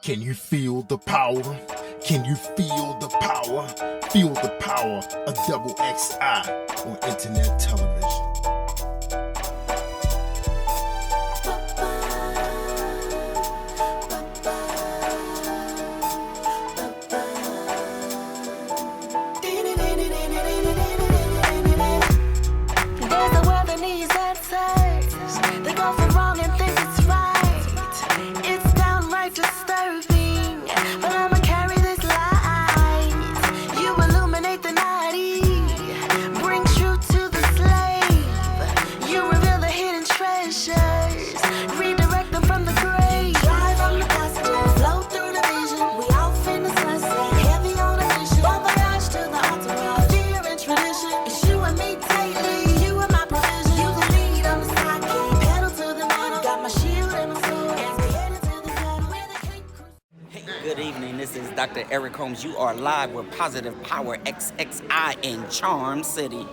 Can you feel the power? Can you feel the power? Feel the power of double XI on internet television. Good evening, this is Dr. Eric Holmes. You are live with Positive Power XXI in Charm City.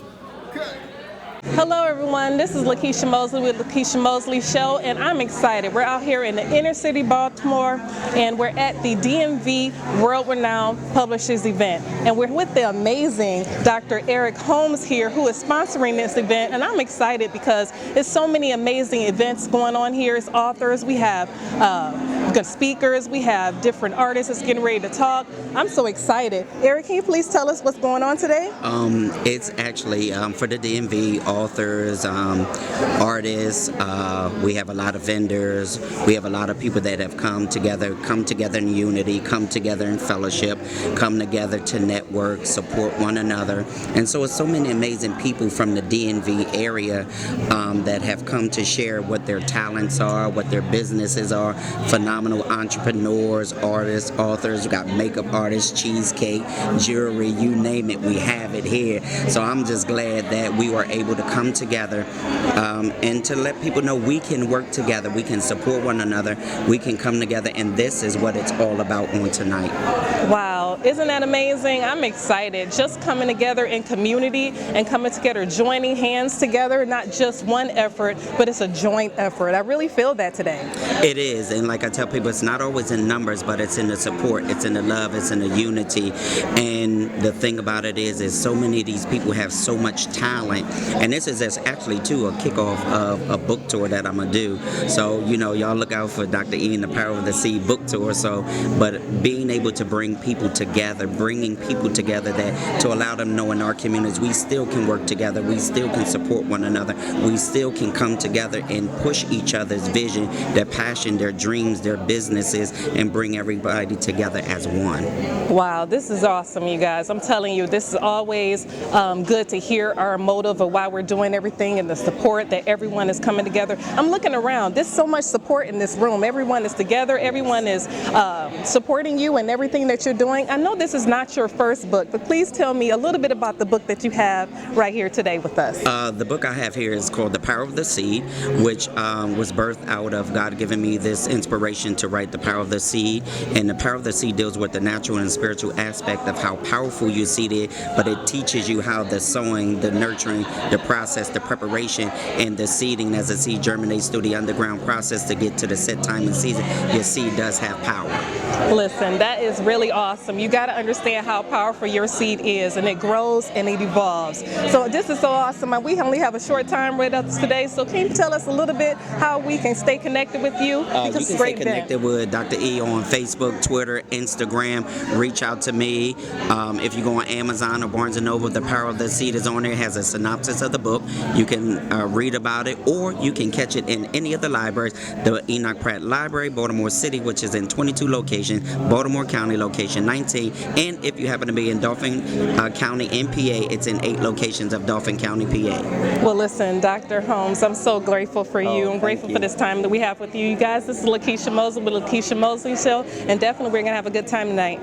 Hello everyone, this is Lakeisha Mosley with Lekeisha Mosley Show, and I'm excited. We're out here in the inner city Baltimore, and we're at the DMV world-renowned publishers event. And we're with the amazing Dr. Eric Holmes here, who is sponsoring this event. And I'm excited because there's so many amazing events going on here. As authors, we have good speakers, we have different artists that's getting ready to talk. I'm so excited. Eric, can you please tell us what's going on today? It's actually for the DMV authors, artists. We have a lot of vendors. We have a lot of people that have come together in unity, come together in fellowship, come together to network, support one another. And so it's so many amazing people from the DMV area that have come to share what their talents are, what their businesses are. Phenomenal entrepreneurs, artists, authors. We got makeup artists, cheesecake, jewelry, you name it, we have it here. So I'm just glad that we were able to come together and to let people know we can work together, we can support one another, we can come together, and this is what it's all about on tonight. Wow, isn't that amazing? I'm excited. Just coming together in community and coming together, joining hands together, not just one effort, but it's a joint effort. I really feel that today. It is, and like I tell people, it's not always in numbers, but it's in the support, it's in the love, it's in the unity. And the thing about it is so many of these people have so much talent, and this is actually too a kickoff of a book tour that I'm gonna do. So y'all look out for Dr. E and the Power of the Seed book tour. So, but being able to bring people together, bringing people together that to allow them to know in our communities we still can work together, we still can support one another, we still can come together and push each other's vision, their passion, their dreams, their businesses, and bring everybody together as one. Wow, this is awesome, you guys. I'm telling you, this is always good to hear our motive of why we're doing everything and the support that everyone is coming together. I'm looking around. There's so much support in this room. Everyone is together. Everyone is supporting you and everything that you're doing. I know this is not your first book, but please tell me a little bit about the book that you have right here today with us. The book I have here is called The Power of the Seed, which was birthed out of God giving me this inspiration to write The Power of the Seed. And The Power of the Seed deals with the natural and spiritual aspect of how powerful your seed is, but it teaches you how the sowing, the nurturing, the process, the preparation, and the seeding as a seed germinates through the underground process to get to the set time and season. Your seed does have power. Listen, that is really awesome. You got to understand how powerful your seed is, and it grows and it evolves. So this is so awesome. And we only have a short time with us today, so can you tell us a little bit how we can stay connected with you? You can stay connected with Dr. E on Facebook, Twitter, Instagram. Reach out to me. If you go on Amazon or Barnes & Noble, The Power of the Seed is on there. It has a synopsis of the book. You can read about it, or you can catch it in any of the libraries. The Enoch Pratt Library, Baltimore City, which is in 22 locations, Baltimore County location 19, and if you happen to be in Dauphin County in PA, it's in 8 locations of Dauphin County, PA. Well, listen, Dr. Holmes, I'm so grateful for you. I'm grateful for this time that we have with you guys. This is Lakeisha Mosley with Lakeisha Mosley Show, and definitely we're going to have a good time tonight.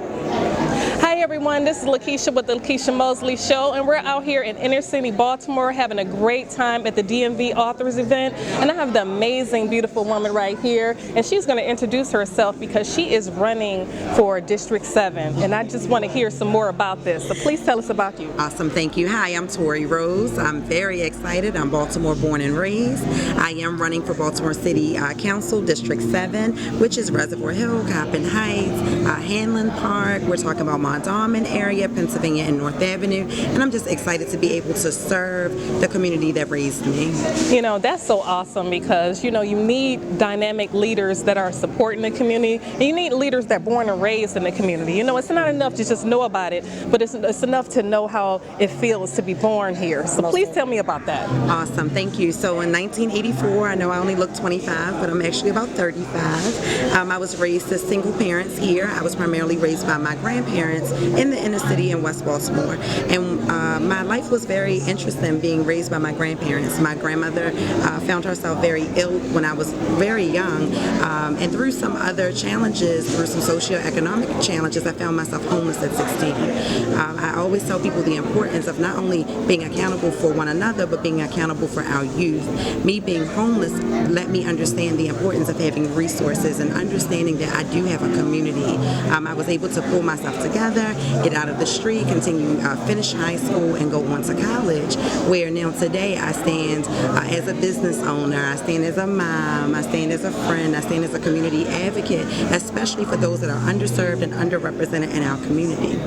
Hi everyone, this is Lakeisha with the Lakeisha Mosley Show, and we're out here in inner city Baltimore having a great time at the DMV Authors event. And I have the amazing, beautiful woman right here, and she's going to introduce herself because she is running for District 7. And I just want to hear some more about this. So please tell us about you. Awesome, thank you. Hi, I'm Tori Rose. I'm very excited. I'm Baltimore born and raised. I am running for Baltimore City Council, District 7, which is Reservoir Hill, Coppin Heights, Hanlon Park. We're talking about Mondawmin area, Pennsylvania, and North Avenue. And I'm just excited to be able to serve the community that raised me. You know, that's so awesome because, you know, you need dynamic leaders that are supporting the community. And you need leaders that are born and raised in the community. You know, it's not enough to just know about it, but it's enough to know how it feels to be born here. So please tell me about that. Awesome, thank you. So in 1984, I know I only look 25, but I'm actually about 35. I was raised as single parents here. I was primarily raised by my grandparents in the inner city in West Baltimore. And my life was very interesting being raised by my grandparents. My grandmother found herself very ill when I was very young. And through some other challenges, through some socioeconomic challenges, I found myself homeless at 16. I always tell people the importance of not only being accountable for one another, but being accountable for our youth. Me being homeless let me understand the importance of having resources and understanding that I do have a community. I was able to pull myself together, get out of the street, continue, finish high school, and go on to college, where now today I stand as a business owner, I stand as a mom, I stand as a friend, I stand as a community advocate, especially for those that are underserved and underrepresented in our community.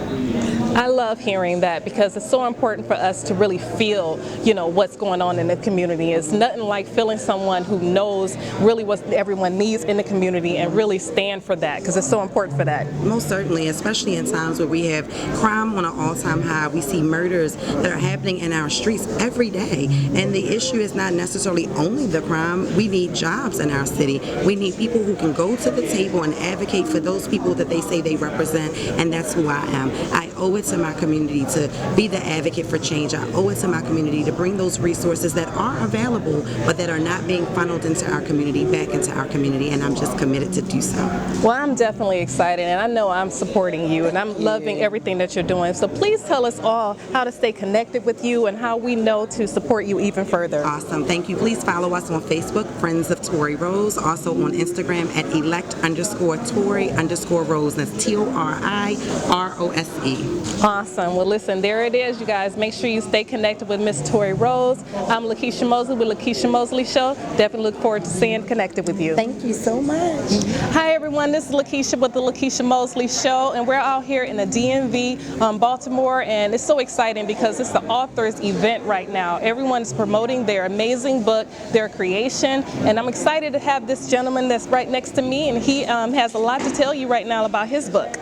I love hearing that because it's so important for us to really feel, you know, what's going on in the community. It's nothing like feeling someone who knows really what everyone needs in the community and really stand for that because it's so important for that. Most certainly, especially in times where we have crime on an all-time high. We see murders that are happening in our streets every day. And the issue is not necessarily only the crime. We need jobs in our city. We need people who can go to the table and advocate for those people that they say they represent, and that's who I am. I owe it to my community to be the advocate for change. I owe it to my community to bring those resources that are available but that are not being funneled into our community back into our community, and I'm just committed to do so. Well, I'm definitely excited, and I know I'm supporting you, and I'm loving everything that you're doing. So please tell us all how to stay connected with you and how we know to support you even further. Awesome, thank you. Please follow us on Facebook, Friends of Tori Rose, also on Instagram at elect_Tori_Rose. That's TORIROSE. Awesome. Well, listen, there it is, you guys. Make sure you stay connected with Miss Tori Rose. I'm Lakeisha Mosley with Lakeisha Mosley Show. Definitely look forward to staying connected with you. Thank you so much. Hi, everyone. This is Lakeisha with the Lakeisha Mosley Show, and we're out here in the DMV, Baltimore, and it's so exciting because it's the authors event right now. Everyone's promoting their amazing book, their creation, and I'm excited to have this gentleman that's right next to me, and he has a lot to tell you right now about his book.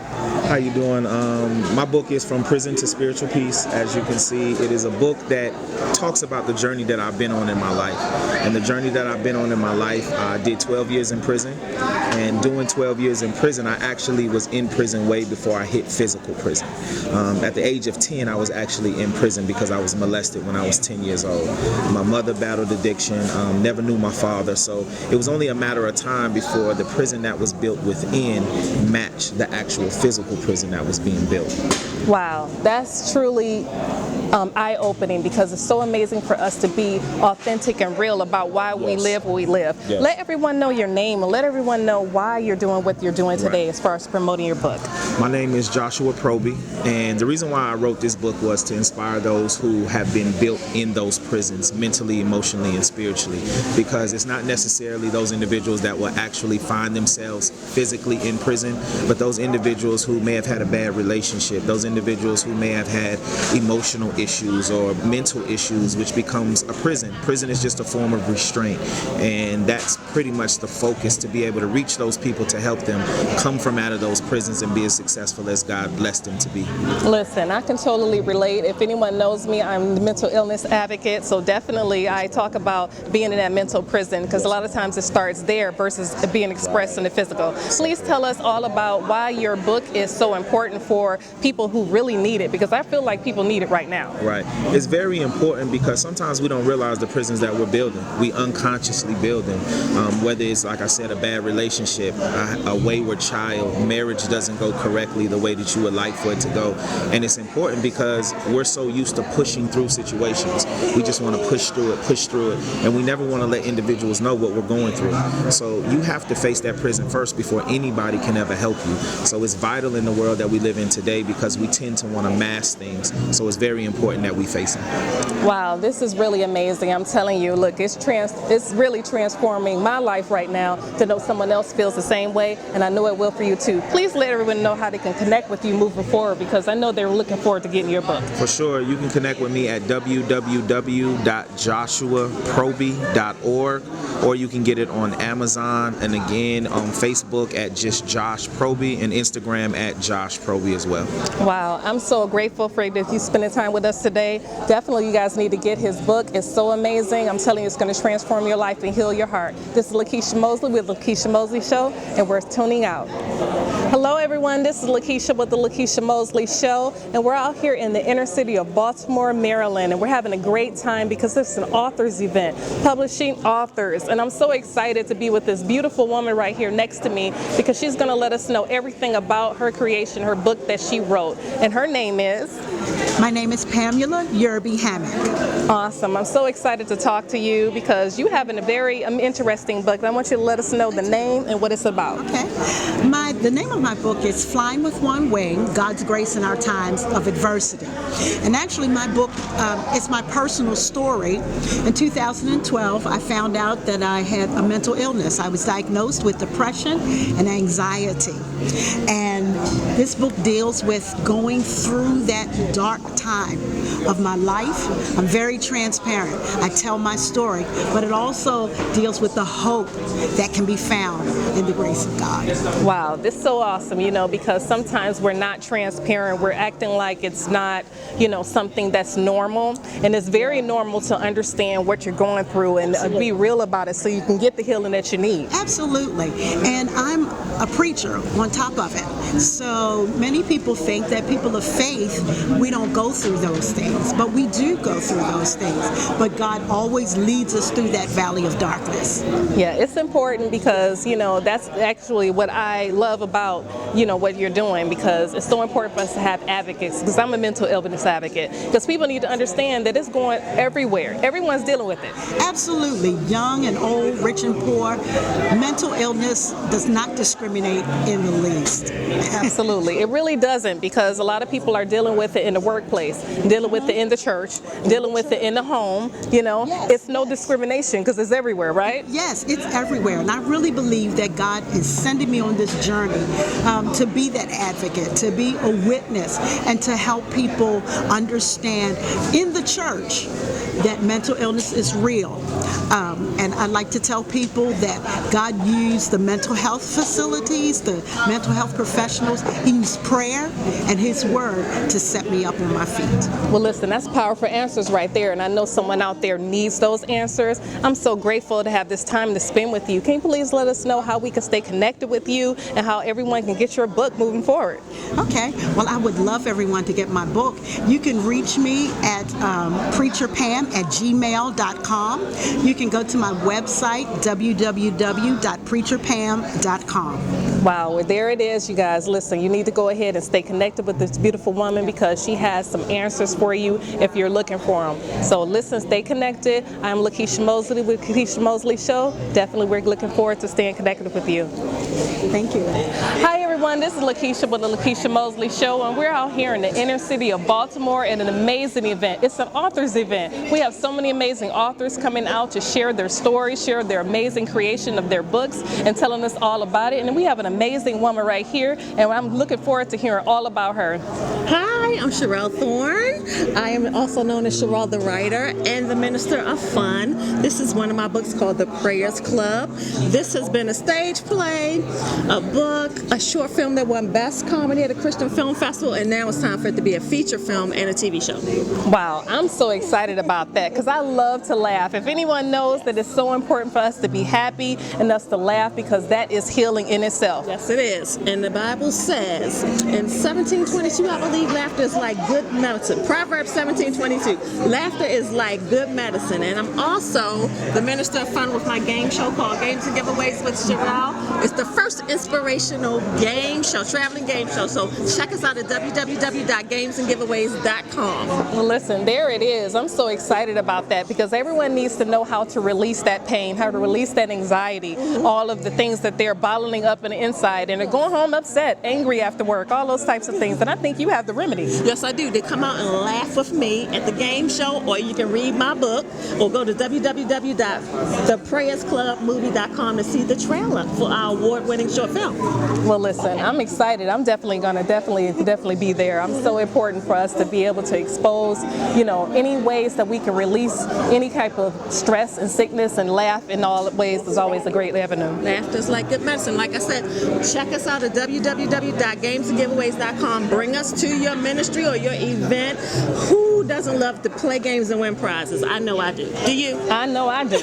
How you doing? My book is From Prison to Spiritual Peace. As you can see, it is a book that talks about the journey that I've been on in my life. And the journey that I've been on in my life, I did 12 years in prison. And doing 12 years in prison, I actually was in prison way before I hit physical prison. At the age of 10, I was actually in prison because I was molested when I was 10 years old. My mother battled addiction, never knew my father. So it was only a matter of time before the prison that was built within matched the actual physical prison that was being built. Wow, that's truly eye-opening because it's so amazing for us to be authentic and real about why we live where we live. Yes. Let everyone know your name and let everyone know why you're doing what you're doing today as far as promoting your book. My name is Joshua Proby, and the reason why I wrote this book was to inspire those who have been built in those prisons, mentally, emotionally, and spiritually, because it's not necessarily those individuals that will actually find themselves physically in prison, but those individuals who may have had a bad relationship, those individuals who may have had emotional issues or mental issues, which becomes a prison. Prison is just a form of restraint, and that's pretty much the focus, to be able to reach those people, to help them come from out of those prisons and be as successful as God blessed them to be. Listen, I can totally relate. If anyone knows me, I'm the mental illness advocate, so definitely I talk about being in that mental prison because a lot of times it starts there versus being expressed in the physical. Please tell us all about why your book is so important for people who really need it, because I feel like people need it right now. out. Right. It's very important because sometimes we don't realize the prisons that we're building. We unconsciously build them. Whether it's, like I said, a bad relationship, a wayward child, marriage doesn't go correctly the way that you would like for it to go. And it's important because we're so used to pushing through situations. We just want to push through it, and we never want to let individuals know what we're going through. So you have to face that prison first before anybody can ever help you. So it's vital in the world that we live in today because we tend to want to mask things. So it's very important that we face them. Wow, this is really amazing. I'm telling you, look, it's really transforming my life right now to know someone else feels the same way, and I know it will for you too. Please let everyone know how they can connect with you moving forward because I know they're looking forward to getting your book. For sure, you can connect with me at www.joshuaproby.org, or you can get it on Amazon, and again on Facebook at just Josh Proby, and Instagram at Josh Proby as well. Wow, I'm so grateful for you spending time with us today. Definitely you guys need to get his book. It's so amazing. I'm telling you, it's going to transform your life and heal your heart. This is Lekeisha Mosley with the Lekeisha Mosley Show, and we're tuning out. Hello everyone, this is Lekeisha with the Lekeisha Mosley Show, and we're out here in the inner city of Baltimore, Maryland, and we're having a great time because this is an authors event, publishing authors, and I'm so excited to be with this beautiful woman right here next to me because she's going to let us know everything about her creation, her book that she wrote, and her name is? My name is Pamela Yerby Hammock. Awesome. I'm so excited to talk to you because you have a very interesting book. I want you to let us know the name and what it's about. Okay. The name of my book is Flying with One Wing, God's Grace in Our Times of Adversity. And actually my book is my personal story. In 2012, I found out that I had a mental illness. I was diagnosed with depression and anxiety. And this book deals with going through that dark time of my life. I'm very transparent. I tell my story, but it also deals with the hope that can be found in the grace of God. Wow, this is so awesome, because sometimes we're not transparent. We're acting like it's not, something that's normal. And it's very normal to understand what you're going through and be real about it so you can get the healing that you need. Absolutely. And I'm a preacher on top of it. So many people think that people of faith, we don't go through those things, but we do go through those things. But God always leads us through that valley of darkness. Yeah, it's important because, that's actually what I love about, what you're doing, because it's so important for us to have advocates, because I'm a mental illness advocate, because people need to understand that it's going everywhere. Everyone's dealing with it. Absolutely. Young and old, rich and poor. Mental illness does not discriminate in the least. Absolutely. It really doesn't, because a lot of people are dealing with it in the workplace, dealing with it in the church, dealing with it in the home. Yes. It's no discrimination because it's everywhere, right? Yes, it's everywhere. And I really believe that God is sending me on this journey to be that advocate, to be a witness, and to help people understand in the church that mental illness is real. And I like to tell people that God used the mental health facilities, the mental health professionals. He used prayer and His Word to set me up on my feet. Well, listen, that's powerful answers right there, and I know someone out there needs those answers. I'm so grateful to have this time to spend with you. Can you please let us know how we can stay connected with you and how everyone can get your book moving forward? Okay. Well, I would love everyone to get my book. You can reach me at preacherpam@gmail.com. You can go to my website, www.preacherpam.com. Wow, well, there it is, you guys. Listen, you need to go ahead and stay connected with this beautiful woman because she has some answers for you if you're looking for them. So listen, stay connected. I'm Lekeisha Mosley with Lekeisha Mosley Show. Definitely, we're looking forward to staying connected with you. Thank you. Hi, everyone. This is Lekeisha with the Lekeisha Mosley Show, and we're out here in the inner city of Baltimore at an amazing event. It's an authors event. We have so many amazing authors coming out to share their stories, share their amazing creation of their books, and telling us all about it. And we have an amazing woman right here, and I'm looking forward to hearing all about her. Hi, I'm Sherelle Thorne. I am also known as Sherelle the Writer and the Minister of Fun. This is one of my books called The Prayers Club. This has been a stage play, a book, a short film that won Best Comedy at a Christian Film Festival, and now it's time for it to be a feature film and a TV show. Wow, I'm so excited about that because I love to laugh. If anyone knows that it's so important for us to be happy and us to laugh because that is healing in itself. Yes, it is. And the Bible says in 1722, I believe, laughter laughter is like good medicine. Proverbs 17:22. Laughter is like good medicine. And I'm also the minister of fun with my game show called Games and Giveaways with Sherelle. It's the first inspirational game show, traveling game show. So check us out at www.gamesandgiveaways.com. Well, listen, there it is. I'm so excited about that because everyone needs to know how to release that pain, how to release that anxiety, all of the things that they're bottling up in the inside and they're going home upset, angry after work, all those types of things. And I think you have the remedy. Yes, I do. They come out and laugh with me at the game show, or you can read my book, or go to www.theprayersclubmovie.com to see the trailer for our award-winning short film. Well, listen, I'm excited. I'm definitely going to definitely be there. I'm so important for us to be able to expose, any ways that we can release any type of stress and sickness and laugh in all ways is always a great avenue. Laughter is like good medicine. Like I said, check us out at www.gamesandgiveaways.com. Bring us to your ministry or your event. Who doesn't love to play games and win prizes? I know I do. Do you? I know I do.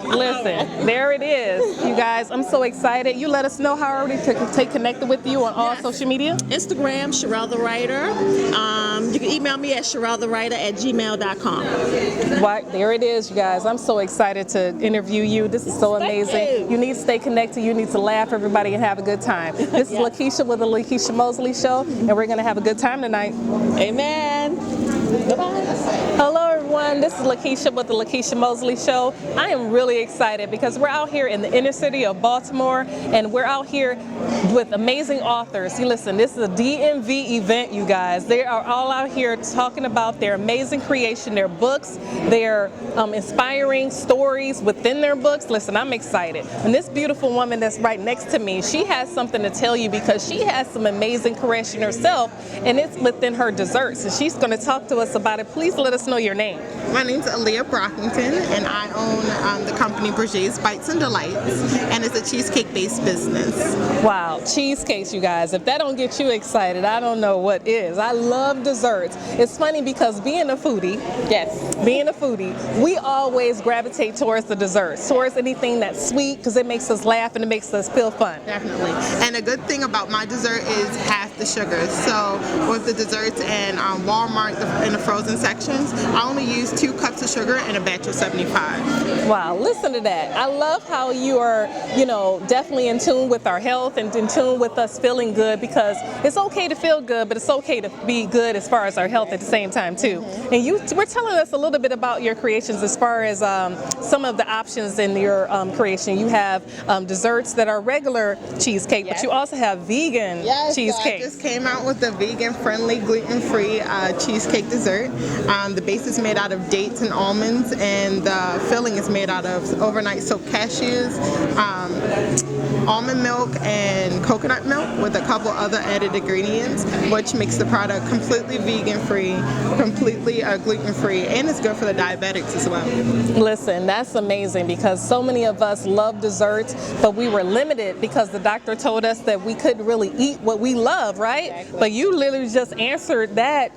Listen, there it is. You guys, I'm so excited. You let us know how already to stay connected with you on all social media. Instagram, Sherelle the Writer. You can email me at sherellethewriter@gmail.com. Right, there it is, you guys. I'm so excited to interview you. This is so amazing. You need to stay connected. You need to laugh, everybody, and have a good time. This is Lakeisha with the Lakeisha Mosley Show, and we're going to have a good time tonight. Amen. Bye-bye. Hello, everyone. This is Lakeisha with the Lakeisha Mosley Show. I am really excited because we're out here in the inner city of Baltimore, and we're out here with amazing authors. See, listen, this is a DMV event, you guys. They are all out here talking about their amazing creation, their books, their inspiring stories within their books. Listen, I'm excited. And this beautiful woman that's right next to me, she has something to tell you because she has some amazing creation herself, and it's within her desserts. And she's going to talk to us about it. Please let us know your name. My name's Aaliyah Brockington, and I own the company Bourget's Bites and Delights, and it's a cheesecake-based business. Wow, cheesecakes, you guys. If that don't get you excited, I don't know what is. I love desserts. It's funny because being a foodie, we always gravitate towards the desserts, towards anything that's sweet because it makes us laugh and it makes us feel fun. Definitely. And a good thing about my dessert is half the sugar. So with the desserts and Walmart in the frozen sections, I only use 2 cups of sugar in a batch of 75. Wow, listen to that. I love how you are, definitely in tune with our health and in tune with us feeling good because it's okay to feel good, but it's okay to be good as far as our health at the same time too. And we're telling us a little bit about your creations as far as some of the options in your creation. You have desserts that are regular cheesecake, but you also have vegan cheesecake. So I just came out with a vegan-friendly, gluten-free cheesecake dessert. The base is made out of dates and almonds, and the filling is made out of overnight soaked cashews, almond milk, and coconut milk with a couple other added ingredients, which makes the product completely vegan-free, completely gluten-free, and it's good for the diabetics as well. Listen, that's amazing because so many of us love desserts, but we were limited because the doctor told us that we couldn't really eat what we love, right? Exactly. But you literally just answered that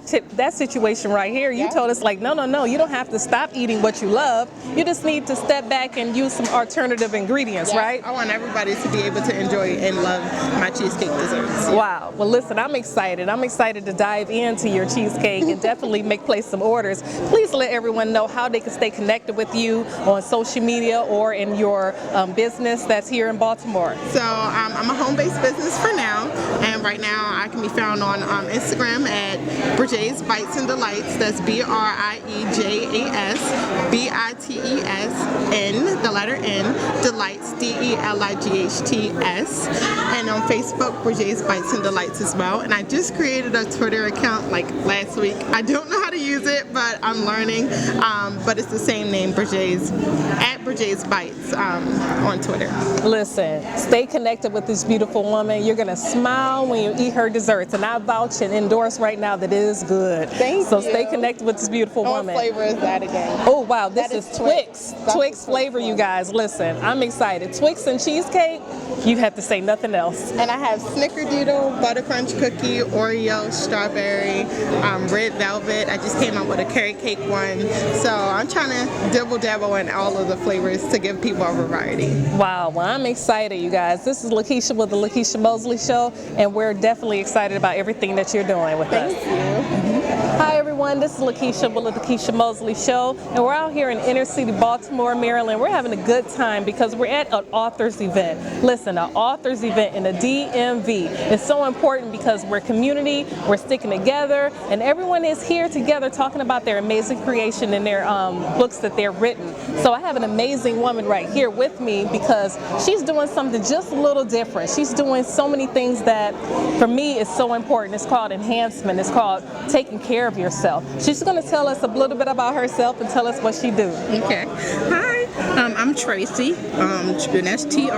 situation right here. You told us no, you don't have to stop eating what you love. You just need to step back and use some alternative ingredients, right? I want everybody to be able to enjoy and love my cheesecake desserts. Wow. Well, listen, I'm excited. I'm excited to dive into your cheesecake and definitely place some orders. Please let everyone know how they can stay connected with you on social media or in your business that's here in Baltimore. So I'm a home-based business for now, and right now I can be found on Instagram at Bourget's Bites and Delights. That's BRIEJAS BITES the letter N, Delights, DELIGHTS, and on Facebook, Bourget's Bites and Delights as well. And I just created a Twitter account last week. I don't know how to use it, but I'm learning. But it's the same name, Bourget's, at Bourget's Bites on Twitter. Listen, stay connected with this beautiful woman. You're gonna smile when you eat her desserts, and I vouch and endorse right now that it is good. Thank you. So stay connected with this beautiful woman. What flavor is that again? Oh wow, this is Twix. Twix flavor, you guys. Listen, I'm excited. Twix and cheesecake, you have to say nothing else. And I have Snickerdoodle, Butter Crunch Cookie, Oreo, Strawberry, Red Velvet. I just came out with a carrot cake one. So I'm trying to dabble in all of the flavors to give people a variety. Wow, well I'm excited, you guys. This is Lakeisha with the Lakeisha Mosley Show, and we're definitely excited about everything that you're doing with us. Hi everyone, this is Lakeisha with the Lakeisha Mosley Show, and we're out here in inner city Baltimore, Maryland. We're having a good time because we're at an author's event. Listen, an author's event in the DMV is so important because we're community, we're sticking together, and everyone is here together talking about their amazing creation and their books that they're written. So I have an amazing woman right here with me because she's doing something just a little different. She's doing so many things that for me is so important. It's called enhancement. It's called taking care of yourself. She's going to tell us a little bit about herself and tell us what she do. Okay. Hi, I'm Tracy. And that's Traecee.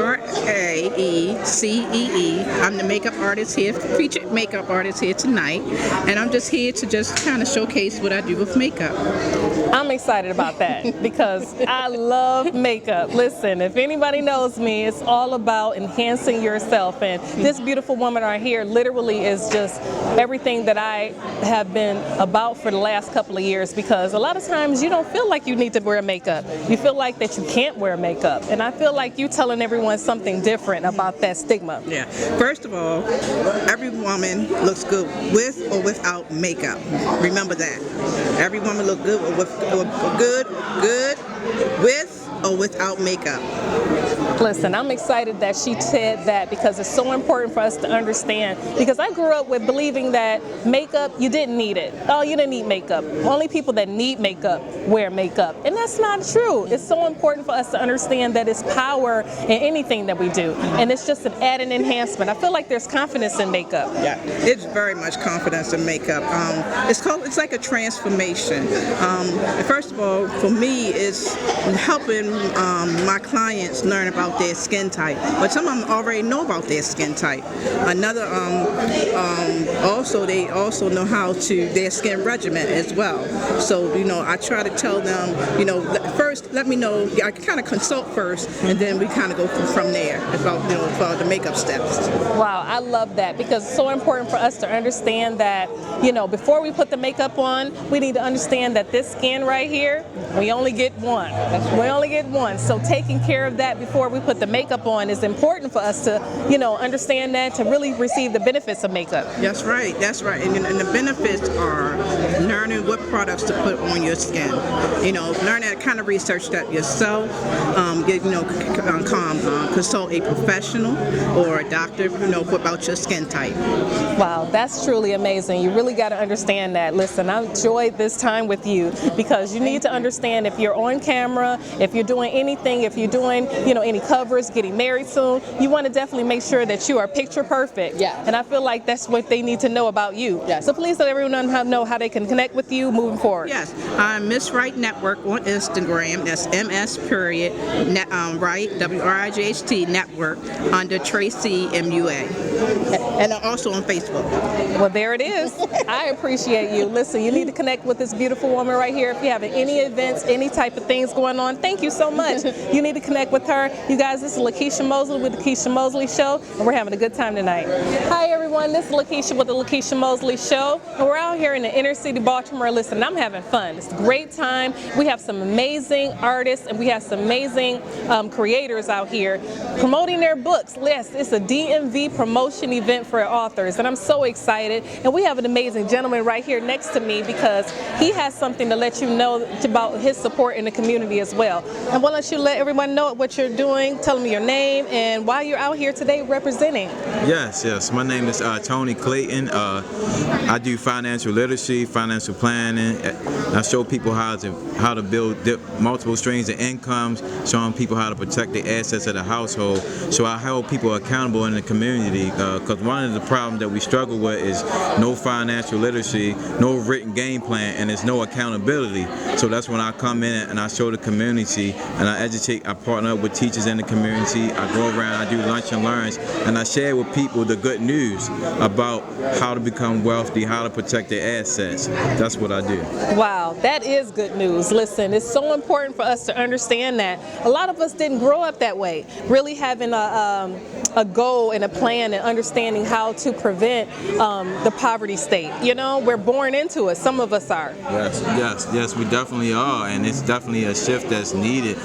I'm the makeup artist here, featured makeup artist here tonight, and I'm just here to just kind of showcase what I do with makeup. I'm excited about that because I love makeup. Listen, if anybody knows me, it's all about enhancing yourself, and this beautiful woman right here literally is just everything that I have been about for the last couple of years, because a lot of times you don't feel like you need to wear makeup. You feel like that you can't wear makeup, and I feel like you telling everyone something different about that stigma. Yeah. First of all, every woman looks good with or without makeup. Remember that. Every woman looks good with or without makeup. Listen, I'm excited that she said that because it's so important for us to understand, because I grew up with believing that makeup, you didn't need it. Oh, you didn't need makeup. Only people that need makeup wear makeup. And that's not true. It's so important for us to understand that it's power in anything that we do. And it's just an added enhancement. I feel like there's confidence in makeup. Yeah, it's very much confidence in makeup. It's like a transformation. First of all, for me, it's helping my clients learn about their skin type, but some of them already know about their skin type. Another, they also know how to their skin regimen as well. So I try to tell them, first let me know. I kind of consult first, and then we kind of go from there about about the makeup steps. Wow, I love that because it's so important for us to understand that before we put the makeup on, we need to understand that this skin right here, we only get one. We only get one. So taking care of that before we put the makeup on is important for us to, understand that, to really receive the benefits of makeup. That's right. That's right. And the benefits are learning what products to put on your skin. Learn that, kind of research that yourself. Consult a professional or a doctor, about your skin type. Wow, that's truly amazing. You really got to understand that. Listen, I enjoyed this time with you because you need to understand if you're on camera, if you're doing anything, if you're doing, any covers, getting married soon, you want to definitely make sure that you are picture perfect. Yeah. And I feel like that's what they need to know about you. Yes. So please let everyone know how they can connect with you moving forward. Yes, I'm Miss Wright Network on Instagram. That's MS.Wright, WRIGHT Network under Tracy MUA. And I'm also on Facebook. Well, there it is. I appreciate you. Listen, you need to connect with this beautiful woman right here. If you have any events, any type of things going on, thank you so much. You need to connect with her. You guys, this is Lakeisha Mosley with the Lakeisha Mosley Show, and we're having a good time tonight. Hi, everyone. This is Lakeisha with the Lakeisha Mosley Show, and we're out here in the inner city Baltimore. Listen, I'm having fun. It's a great time. We have some amazing artists, and we have some amazing creators out here promoting their books. Yes, it's a DMV promotion event for authors, and I'm so excited. And we have an amazing gentleman right here next to me because he has something to let you know about his support in the community as well. And why don't you let everyone know what you're doing, tell them your name, and why you're out here today representing. Yes. My name is Tony Clayton. I do financial literacy, financial planning. I show people how to build multiple streams of incomes, showing people how to protect the assets of the household. So I hold people accountable in the community because one of the problems that we struggle with is no financial literacy, no written game plan, and there's no accountability. So that's when I come in and I show the community and I educate. I partner up with teachers in the community. I go around, I do lunch and learns, and I share with people the good news about how to become wealthy, how to protect their assets. That's what I do. Wow, that is good news. Listen, it's so important for us to understand that. A lot of us didn't grow up that way, really having a goal and a plan and understanding how to prevent the poverty state. We're born into it. Some of us are. Yes, we definitely are, and it's definitely a shift that's needed,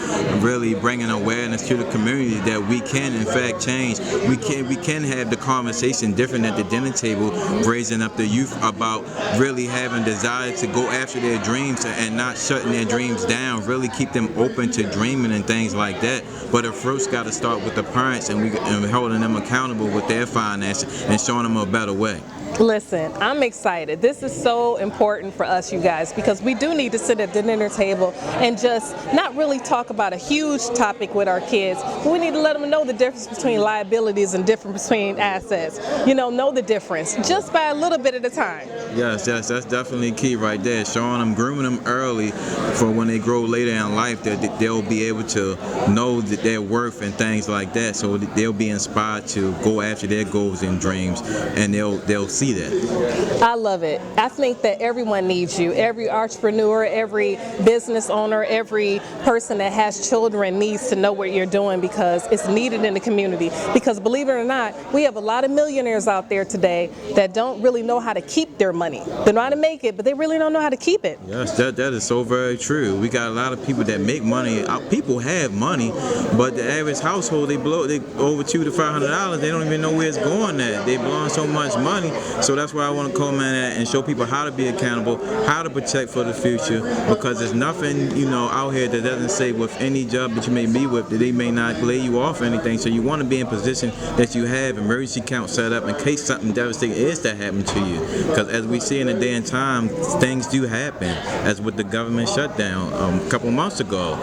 really bringing awareness to to the community that we can in fact change. We can have the conversation different at the dinner table, raising up the youth about really having desire to go after their dreams and not shutting their dreams down, really keep them open to dreaming and things like that. But it first got to start with the parents and holding them accountable with their finances and showing them a better way. Listen, I'm excited. This is so important for us, you guys, because we do need to sit at the dinner table and just not really talk about a huge topic with our kids, but we need to let them know the difference between liabilities and difference between assets. You know the difference, just by a little bit at a time. Yes, that's definitely key right there. Showing them, grooming them early for when they grow later in life, that they'll be able to know that their worth and things like that, so they'll be inspired to go after their goals and dreams, and they'll see that. I love it. I think that everyone needs you. Every entrepreneur, every business owner, every person that has children needs to know what you're doing, because it's needed in the community. Because believe it or not, we have a lot of millionaires out there today that don't really know how to keep their money. They know how to make it, but they really don't know how to keep it. Yes, that is so very true. We got a lot of people that make money. People have money, but the average household, they over $200 to $500. They don't even know where it's going at. They blowing so much money. So that's why I want to come in and show people how to be accountable, how to protect for the future, because there's nothing, out here that doesn't say with any job that you may be with that they may not lay you off or anything. So you want to be in position that you have emergency account set up in case something devastating is to happen to you. Because as we see in the day and time, things do happen, as with the government shutdown a couple months ago.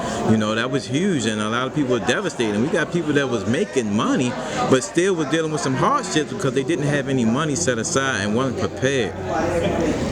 That was huge, and a lot of people were devastated. We got people that was making money, but still was dealing with some hardships because they didn't have any money set aside and wasn't prepared.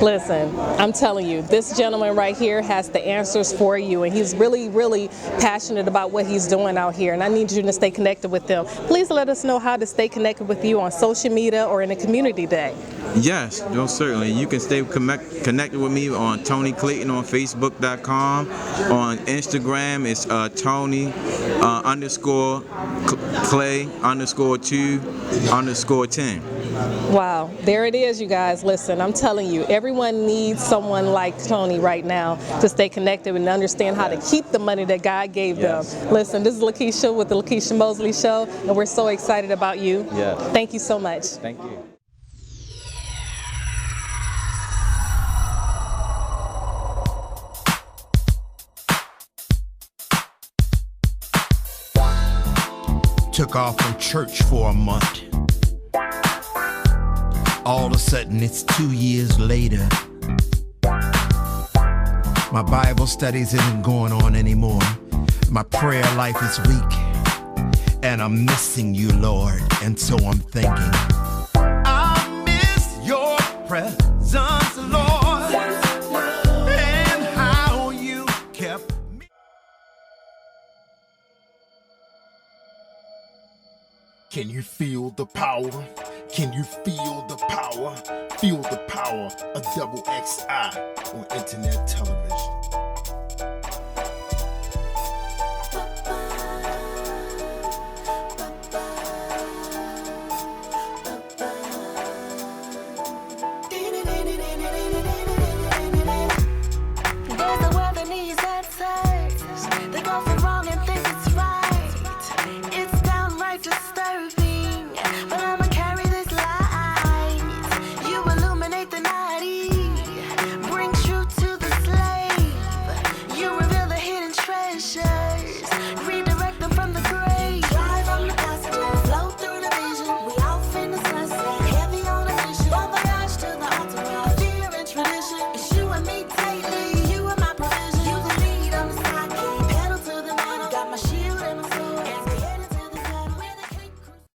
Listen, I'm telling you, this gentleman right here has the answers for you, and he's really, really passionate about what he's doing out here, and I need you to stay connected with him. Please let us know how to stay connected with you on social media or in the community day. Yes, certainly. You can stay connected with me on Tony Clayton on Facebook.com. On Instagram, it's Tony _Clay_2_10. Wow, there it is, you guys. Listen, I'm telling you, everyone needs someone like Tony right now to stay connected and understand how to keep the money that God gave them. Listen, this is Lakeisha with the Lakeisha Mosley Show, and we're so excited about you. Yeah. Thank you so much. Thank you. Took off from church for a month. All of a sudden, it's 2 years later. My Bible studies isn't going on anymore. My prayer life is weak. And I'm missing you, Lord. And so I'm thinking, I miss your presence, Lord. And how you kept me. Can you feel the power? Can you feel the power? Feel the power of double XI on internet television.